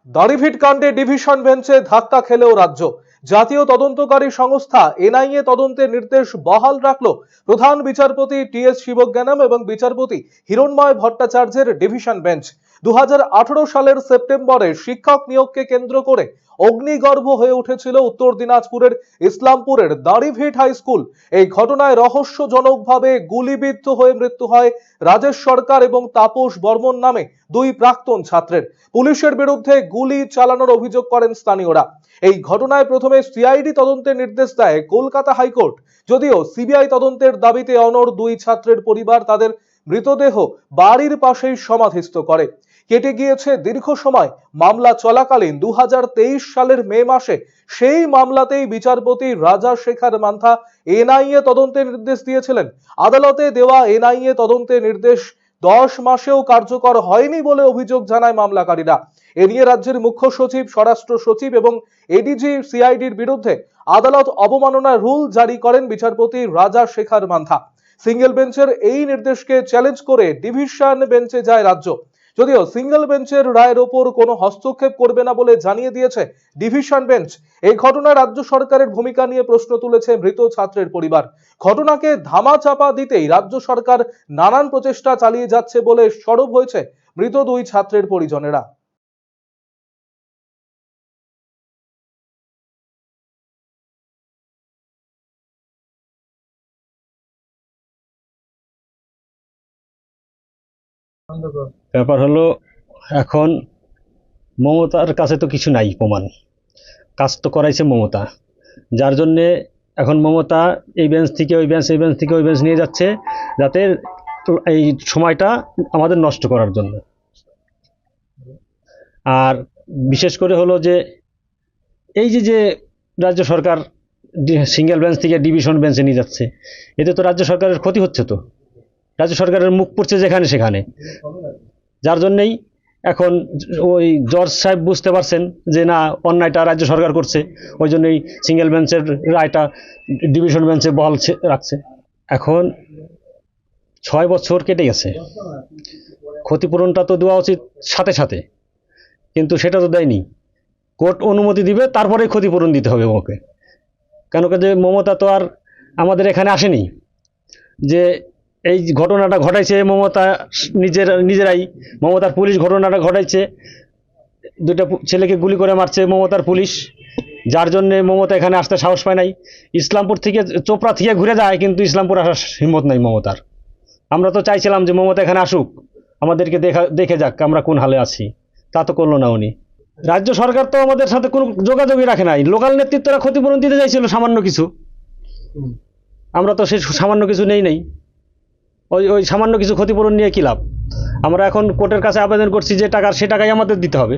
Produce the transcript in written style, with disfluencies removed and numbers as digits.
দাড়িভিট কাণ্ডে ডিভিশন বেঞ্চে ধাক্কা খেলেও রাজ্য। জাতীয় তদন্তকারী সংস্থা এনআইএ তদন্তের নির্দেশ বহাল রাখলো প্রধান বিচারপতি টি.এস. শিবজ্ঞানম এবং বিচারপতি হিরণময় ভট্টাচার্যের ডিভিশন বেঞ্চ। 2018 সালের সেপ্টেম্বরে শিক্ষক নিয়োগকে কেন্দ্র করে অগ্নিগর্ভ হয়ে উঠেছিল উত্তর দিনাজপুরের ইসলামপুরের দাড়িভিট হাই স্কুল। এই ঘটনায় রহস্যজনকভাবে গুলিবিদ্ধ হয়ে মৃত্যু হয় রাজেশ সরকার এবং তাপস বর্মন নামে দুই প্রাক্তন ছাত্রের। পুলিশের বিরুদ্ধে গুলি চালানোর অভিযোগ করেন স্থানীয়রা। এই ঘটনায় প্রথমে সিআইডি তদন্তের নির্দেশ দেয় কলকাতা হাইকোর্ট। যদিও সিবিআই তদন্তের দাবিতে অনড় দুই ছাত্রের পরিবার তাদের মৃতদেহ বাড়ির পাশেই সমাধিস্থ করে। কেটে গিয়েছে দীর্ঘ সময়। মামলা চলাকালীন 2023 সালের মে মাসে সেই মামলাতেই বিচারপতি রাজাশেখর মান্থা এনআইএ তদন্তের নির্দেশ দিয়েছিলেন। আদালতে দেওয়া এনআইএ তদন্তের নির্দেশ 10 মাসেও কার্যকর হয়নি বলে অভিযোগ জানায় মামলাকারীরা। এ নিয়ে রাজ্যের মুখ্য সচিব, স্বরাষ্ট্র সচিব এবং এডিজি সিআইডির বিরুদ্ধে আদালত অবমাননা রুল জারি করেন বিচারপতি রাজাশেখর মান্থা। সিঙ্গেল বেঞ্চের এই নির্দেশকে চ্যালেঞ্জ করে ডিভিশন বেঞ্চে যায় রাজ্য। যদিও সিঙ্গেল বেঞ্চের রায়ের ওপর কোনো হস্তক্ষেপ করবে না বলে জানিয়ে দিয়েছে ডিভিশন বেঞ্চ। এই ঘটনায় রাজ্য সরকারের ভূমিকা নিয়ে প্রশ্ন তুলেছে মৃত ছাত্রের পরিবার। ঘটনাকে ধামাচাপা দিতেই রাজ্য সরকার নানান প্রচেষ্টা চালিয়ে যাচ্ছে বলে সরব হয়েছে মৃত দুই ছাত্রের পরিজনেরা। ব্যাপার হলো, এখন মমতার কাছে তো কিছু নাই প্রমাণ, কাজ তো করাইছে মমতা, যার জন্যে এখন মমতা এই বেঞ্চ থেকে ওই বেঞ্চ, এই বেঞ্চ থেকে ওই বেঞ্চ নিয়ে যাচ্ছে, যাতে এই সময়টা আমাদের নষ্ট করার জন্য। আর বিশেষ করে হলো যে এই যে রাজ্য সরকার সিঙ্গেল বেঞ্চ থেকে ডিভিশন বেঞ্চে নিয়ে যাচ্ছে, এতে তো রাজ্য সরকারের ক্ষতি হচ্ছে। তো রাজ্য সরকারের মুখ পড়ছে যেখানে সেখানে, যার জন্যেই এখন ওই জজ সাহেব বুঝতে পারছেন যে না, অন্যায়টা রাজ্য সরকার করছে, ওই জন্যই সিঙ্গেল বেঞ্চের রায়টা ডিভিশন বেঞ্চে বহাল রাখছে। এখন 6 বছর কেটে গেছে, ক্ষতিপূরণটা তো দেওয়া উচিত সাথে সাথে, কিন্তু সেটা তো দেয়নি। কোর্ট অনুমতি দিবে, তারপরেই ক্ষতিপূরণ দিতে হবে ওকে। কেন যে মমতা তো আর আমাদের এখানে আসেনি, যে এই ঘটনাটা ঘটাইছে মমতা নিজেরাই। মমতার পুলিশ ঘটনাটা ঘটাইছে, দুইটা ছেলেকে গুলি করে মারছে মমতার পুলিশ, যার জন্য মমতা এখানে আসতে সাহস পায় নাই। ইসলামপুর থেকে, চোপড়া থেকে ঘুরে যায়, কিন্তু ইসলামপুর আসার হিম্মত নাই মমতার। আমরা তো চাইছিলাম যে মমতা এখানে আসুক, আমাদেরকে দেখে যাক আমরা কোন হালে আছি, তা তো করলো না উনি। রাজ্য সরকার তো আমাদের সাথে কোনো যোগাযোগই রাখে নাই। লোকাল নেতৃত্বরা ক্ষতিপূরণ দিতে চাইছিল সামান্য কিছু, আমরা তো সে সামান্য কিছু নেই। ওই সামান্য কিছু ক্ষতিপূরণ নিয়ে কি লাভ? আমরা এখন কোর্টের কাছে আবেদন করছি যে সে টাকাই আমাদের দিতে হবে।